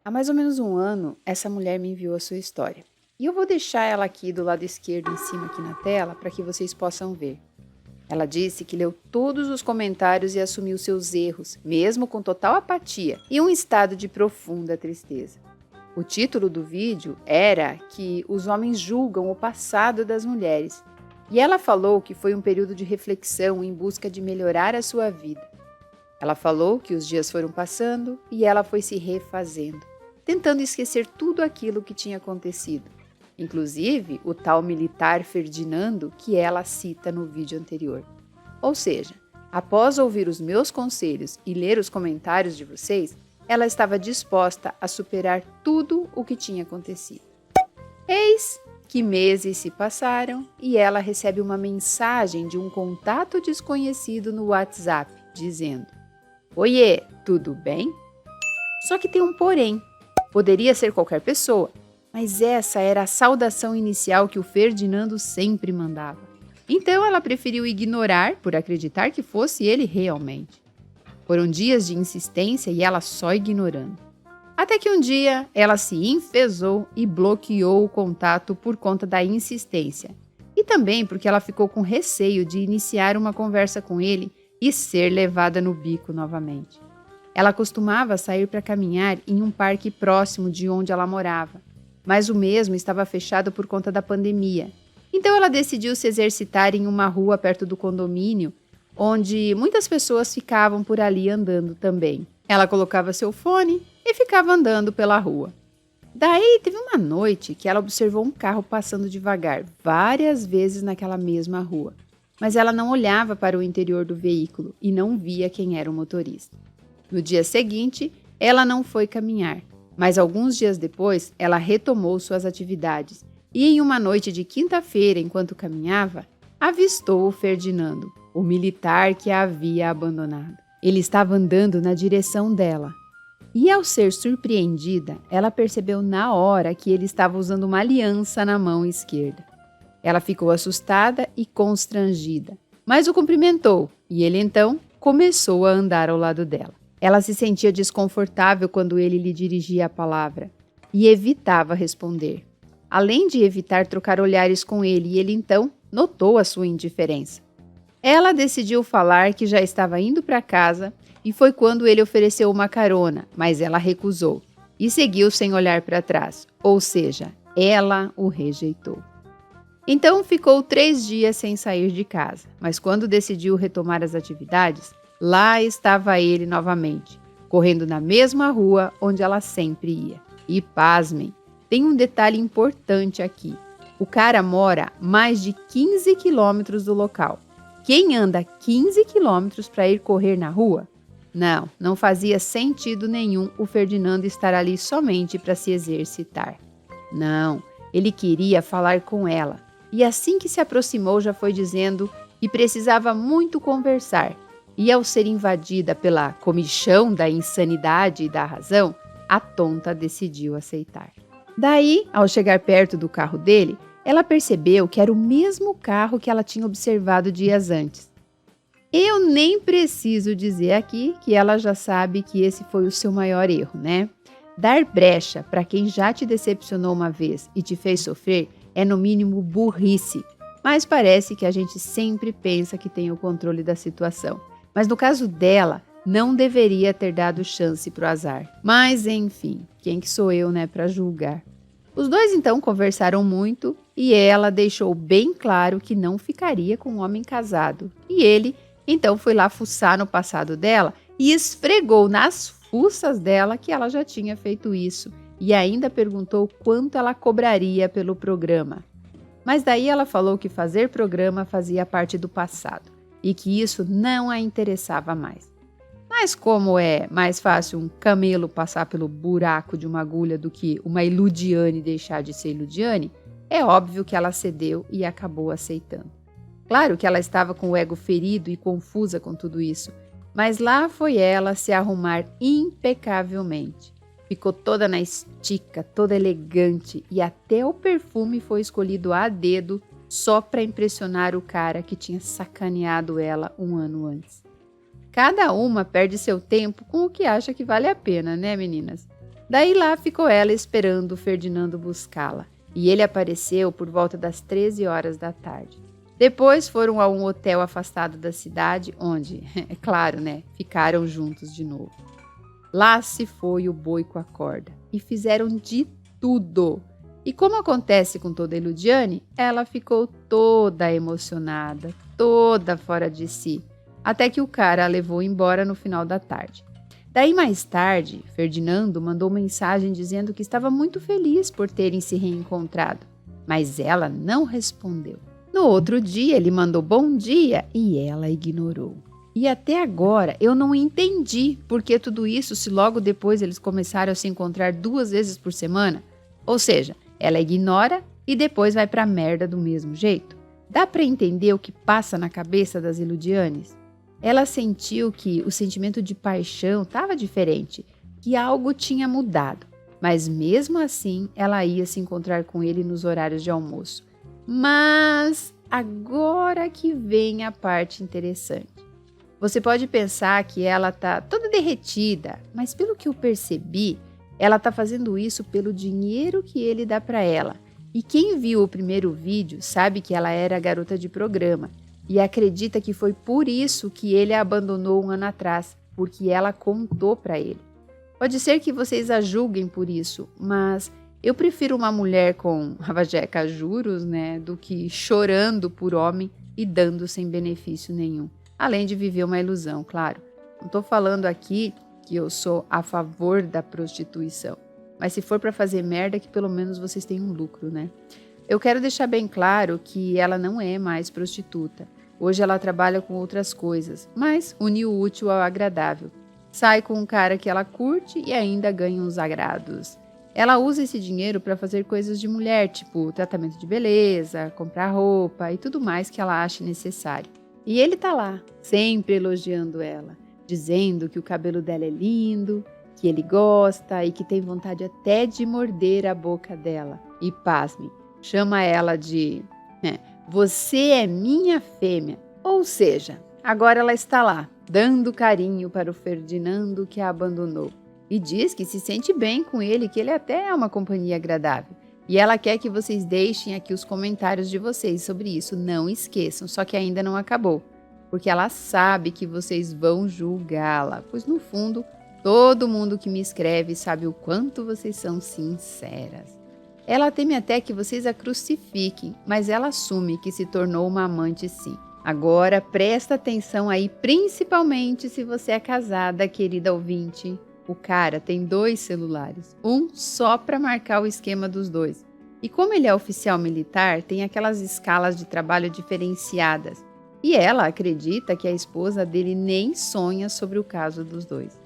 Há mais ou menos um ano, essa mulher me enviou a sua história. E eu vou deixar ela aqui do lado esquerdo em cima aqui na tela para que vocês possam ver. Ela disse que leu todos os comentários e assumiu seus erros, mesmo com total apatia e um estado de profunda tristeza. O título do vídeo era que os homens julgam o passado das mulheres. E ela falou que foi um período de reflexão em busca de melhorar a sua vida. Ela falou que os dias foram passando e ela foi se refazendo, tentando esquecer tudo aquilo que tinha acontecido, inclusive o tal militar Ferdinando que ela cita no vídeo anterior. Ou seja, após ouvir os meus conselhos e ler os comentários de vocês, ela estava disposta a superar tudo o que tinha acontecido. Eis que meses se passaram e ela recebe uma mensagem de um contato desconhecido no WhatsApp, dizendo: "Oiê, tudo bem?" Só que tem um porém. Poderia ser qualquer pessoa, mas essa era a saudação inicial que o Ferdinando sempre mandava. Então ela preferiu ignorar por acreditar que fosse ele realmente. Foram dias de insistência e ela só ignorando. Até que um dia ela se enfezou e bloqueou o contato por conta da insistência. E também porque ela ficou com receio de iniciar uma conversa com ele e ser levada no bico novamente. Ela costumava sair para caminhar em um parque próximo de onde ela morava, mas o mesmo estava fechado por conta da pandemia. Então ela decidiu se exercitar em uma rua perto do condomínio, onde muitas pessoas ficavam por ali andando também. Ela colocava seu fone e ficava andando pela rua. Daí teve uma noite que ela observou um carro passando devagar várias vezes naquela mesma rua, mas ela não olhava para o interior do veículo e não via quem era o motorista. No dia seguinte, ela não foi caminhar, mas alguns dias depois ela retomou suas atividades e em uma noite de quinta-feira, enquanto caminhava, avistou o Ferdinando, o militar que a havia abandonado. Ele estava andando na direção dela. E ao ser surpreendida, ela percebeu na hora que ele estava usando uma aliança na mão esquerda. Ela ficou assustada e constrangida, mas o cumprimentou e ele então começou a andar ao lado dela. Ela se sentia desconfortável quando ele lhe dirigia a palavra e evitava responder, além de evitar trocar olhares com ele, e ele então notou a sua indiferença. Ela decidiu falar que já estava indo para casa e foi quando ele ofereceu uma carona, mas ela recusou e seguiu sem olhar para trás, ou seja, ela o rejeitou. Então ficou 3 dias sem sair de casa, mas quando decidiu retomar as atividades, lá estava ele novamente, correndo na mesma rua onde ela sempre ia. E pasmem, tem um detalhe importante aqui. O cara mora mais de 15 quilômetros do local. Quem anda 15 quilômetros para ir correr na rua? Não fazia sentido nenhum o Ferdinando estar ali somente para se exercitar. Não, ele queria falar com ela. E assim que se aproximou já foi dizendo que precisava muito conversar. E ao ser invadida pela comichão da insanidade e da razão, a tonta decidiu aceitar. Daí, ao chegar perto do carro dele, ela percebeu que era o mesmo carro que ela tinha observado dias antes. Eu nem preciso dizer aqui que ela já sabe que esse foi o seu maior erro, né? Dar brecha para quem já te decepcionou uma vez e te fez sofrer é no mínimo burrice, mas parece que a gente sempre pensa que tem o controle da situação. Mas no caso dela, não deveria ter dado chance para o azar. Mas enfim, quem que sou eu, né, para julgar? Os dois então conversaram muito e ela deixou bem claro que não ficaria com um homem casado. E ele então foi lá fuçar no passado dela e esfregou nas fuças dela que ela já tinha feito isso e ainda perguntou quanto ela cobraria pelo programa. Mas daí ela falou que fazer programa fazia parte do passado e que isso não a interessava mais. Mas como é mais fácil um camelo passar pelo buraco de uma agulha do que uma Iludiane deixar de ser Iludiane, é óbvio que ela cedeu e acabou aceitando. Claro que ela estava com o ego ferido e confusa com tudo isso, mas lá foi ela se arrumar impecavelmente. Ficou toda na estica, toda elegante e até o perfume foi escolhido a dedo só para impressionar o cara que tinha sacaneado ela um ano antes. Cada uma perde seu tempo com o que acha que vale a pena, né, meninas? Daí lá ficou ela esperando o Ferdinando buscá-la, e ele apareceu por volta das 13 horas da tarde. Depois foram a um hotel afastado da cidade, onde, é claro, né, ficaram juntos de novo. Lá se foi o boi com a corda, e fizeram de tudo. E como acontece com toda Eludiane, ela ficou toda emocionada, toda fora de si, até que o cara a levou embora no final da tarde. Daí mais tarde, Ferdinando mandou mensagem dizendo que estava muito feliz por terem se reencontrado, mas ela não respondeu. No outro dia, ele mandou bom dia e ela ignorou. E até agora eu não entendi por que tudo isso se logo depois eles começaram a se encontrar 2 vezes por semana. Ou seja, ela ignora e depois vai pra merda do mesmo jeito. Dá pra entender o que passa na cabeça das Eludianes? Ela sentiu que o sentimento de paixão estava diferente, que algo tinha mudado. Mas mesmo assim, ela ia se encontrar com ele nos horários de almoço. Mas agora que vem a parte interessante. Você pode pensar que ela tá toda derretida, mas pelo que eu percebi, ela tá fazendo isso pelo dinheiro que ele dá para ela. E quem viu o primeiro vídeo sabe que ela era garota de programa e acredita que foi por isso que ele a abandonou um ano atrás, porque ela contou para ele. Pode ser que vocês a julguem por isso, mas eu prefiro uma mulher com avajeca juros, né, do que chorando por homem e dando sem benefício nenhum. Além de viver uma ilusão, claro. Não estou falando aqui que eu sou a favor da prostituição. Mas se for para fazer merda, que pelo menos vocês tenham um lucro, né? Eu quero deixar bem claro que ela não é mais prostituta. Hoje ela trabalha com outras coisas, mas une o útil ao agradável. Sai com um cara que ela curte e ainda ganha uns agrados. Ela usa esse dinheiro para fazer coisas de mulher, tipo tratamento de beleza, comprar roupa e tudo mais que ela ache necessário. E ele tá lá, sempre elogiando ela, dizendo que o cabelo dela é lindo, que ele gosta e que tem vontade até de morder a boca dela. E pasme, chama ela de você é minha fêmea. Ou seja, agora ela está lá, dando carinho para o Ferdinando que a abandonou. E diz que se sente bem com ele, que ele até é uma companhia agradável. E ela quer que vocês deixem aqui os comentários de vocês sobre isso. Não esqueçam, só que ainda não acabou. Porque ela sabe que vocês vão julgá-la. Pois no fundo, todo mundo que me escreve sabe o quanto vocês são sinceras. Ela teme até que vocês a crucifiquem, mas ela assume que se tornou uma amante sim. Agora presta atenção aí, principalmente se você é casada, querida ouvinte. O cara tem 2 celulares, um só para marcar o esquema dos dois. E como ele é oficial militar, tem aquelas escalas de trabalho diferenciadas. E ela acredita que a esposa dele nem sonha sobre o caso dos dois.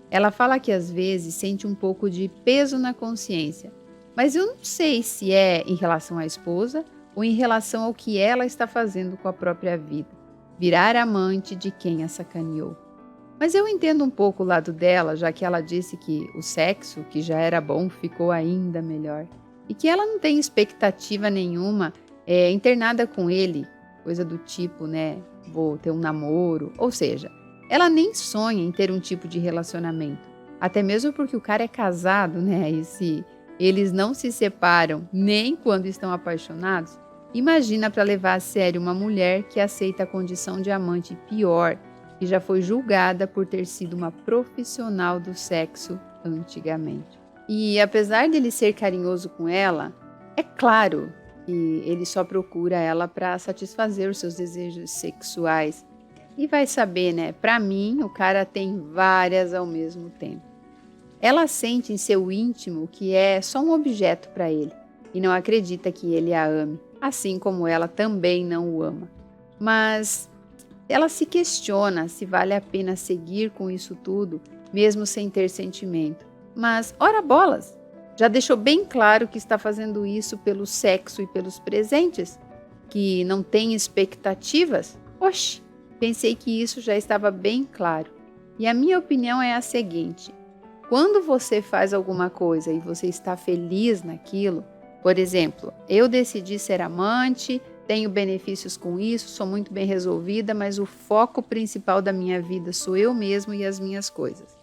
Ela fala que às vezes sente um pouco de peso na consciência, mas eu não sei se é em relação à esposa ou em relação ao que ela está fazendo com a própria vida. Virar amante de quem a sacaneou. Mas eu entendo um pouco o lado dela, já que ela disse que o sexo, que já era bom, ficou ainda melhor. E que ela não tem expectativa nenhuma internada com ele, coisa do tipo, né, vou ter um namoro. Ou seja, ela nem sonha em ter um tipo de relacionamento. Até mesmo porque o cara é casado, né, e se eles não se separam nem quando estão apaixonados, imagina para levar a sério uma mulher que aceita a condição de amante pior, que já foi julgada por ter sido uma profissional do sexo antigamente. E apesar dele ser carinhoso com ela, é claro que ele só procura ela para satisfazer os seus desejos sexuais. E vai saber, né? Para mim, o cara tem várias ao mesmo tempo. Ela sente em seu íntimo que é só um objeto para ele e não acredita que ele a ame, assim como ela também não o ama. Mas ela se questiona se vale a pena seguir com isso tudo, mesmo sem ter sentimento. Mas, ora bolas, já deixou bem claro que está fazendo isso pelo sexo e pelos presentes? Que não tem expectativas? Oxe, pensei que isso já estava bem claro. E a minha opinião é a seguinte: quando você faz alguma coisa e você está feliz naquilo, por exemplo, eu decidi ser amante, tenho benefícios com isso, sou muito bem resolvida, mas o foco principal da minha vida sou eu mesmo e as minhas coisas.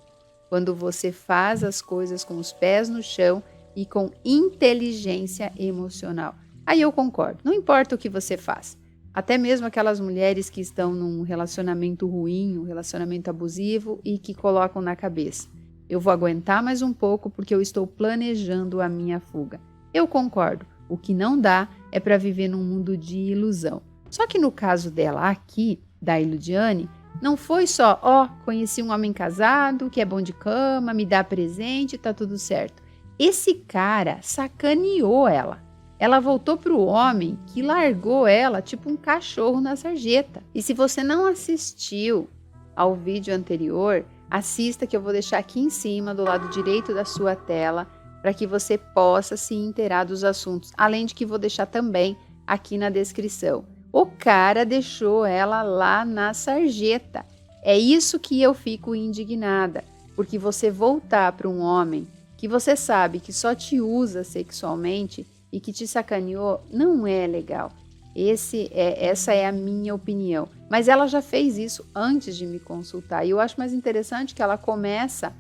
quando você faz as coisas com os pés no chão e com inteligência emocional. Aí eu concordo, não importa o que você faz. Até mesmo aquelas mulheres que estão num relacionamento ruim, um relacionamento abusivo e que colocam na cabeça: eu vou aguentar mais um pouco porque eu estou planejando a minha fuga. Eu concordo, o que não dá é para viver num mundo de ilusão. Só que no caso dela aqui, da Iludiane, não foi só, conheci um homem casado, que é bom de cama, me dá presente, tá tudo certo. Esse cara sacaneou ela. Ela voltou para o homem que largou ela tipo um cachorro na sarjeta. E se você não assistiu ao vídeo anterior, assista, que eu vou deixar aqui em cima, do lado direito da sua tela, para que você possa se inteirar dos assuntos. Além de que vou deixar também aqui na descrição. O cara deixou ela lá na sarjeta. É isso que eu fico indignada, porque você voltar para um homem que você sabe que só te usa sexualmente e que te sacaneou, não é legal. Essa é a minha opinião. Mas ela já fez isso antes de me consultar. E eu acho mais interessante que ela começa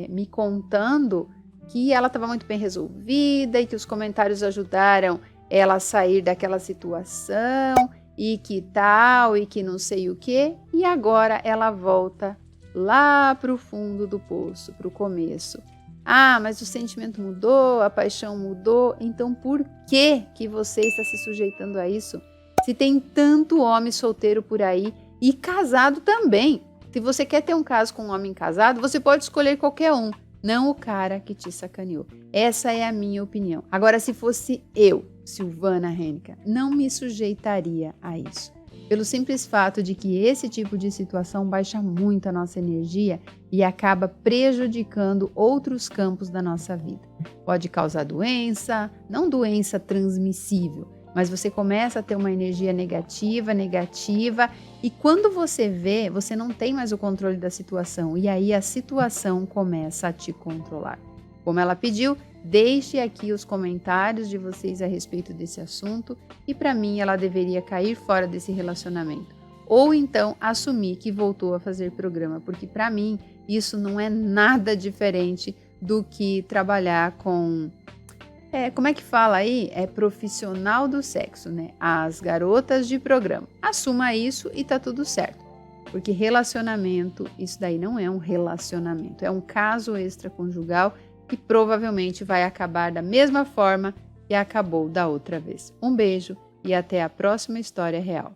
me contando que ela estava muito bem resolvida e que os comentários ajudaram ela a sair daquela situação e que tal e que não sei o quê. E agora ela volta lá para o fundo do poço, para o começo. Ah, mas o sentimento mudou, a paixão mudou, então por que você está se sujeitando a isso? Se tem tanto homem solteiro por aí e casado também. Se você quer ter um caso com um homem casado, você pode escolher qualquer um, não o cara que te sacaneou. Essa é a minha opinião. Agora, se fosse eu, Silvana Hennica, não me sujeitaria a isso. Pelo simples fato de que esse tipo de situação baixa muito a nossa energia e acaba prejudicando outros campos da nossa vida. Pode causar doença, não doença transmissível, mas você começa a ter uma energia negativa, e quando você vê, você não tem mais o controle da situação, e aí a situação começa a te controlar. Como ela pediu, deixe aqui os comentários de vocês a respeito desse assunto, e para mim ela deveria cair fora desse relacionamento. Ou então assumir que voltou a fazer programa, porque para mim isso não é nada diferente do que trabalhar com... como é que fala aí? É profissional do sexo, né? As garotas de programa. Assuma isso e tá tudo certo. Porque relacionamento, isso daí não é um relacionamento, é um caso extraconjugal que provavelmente vai acabar da mesma forma que acabou da outra vez. Um beijo e até a próxima história real.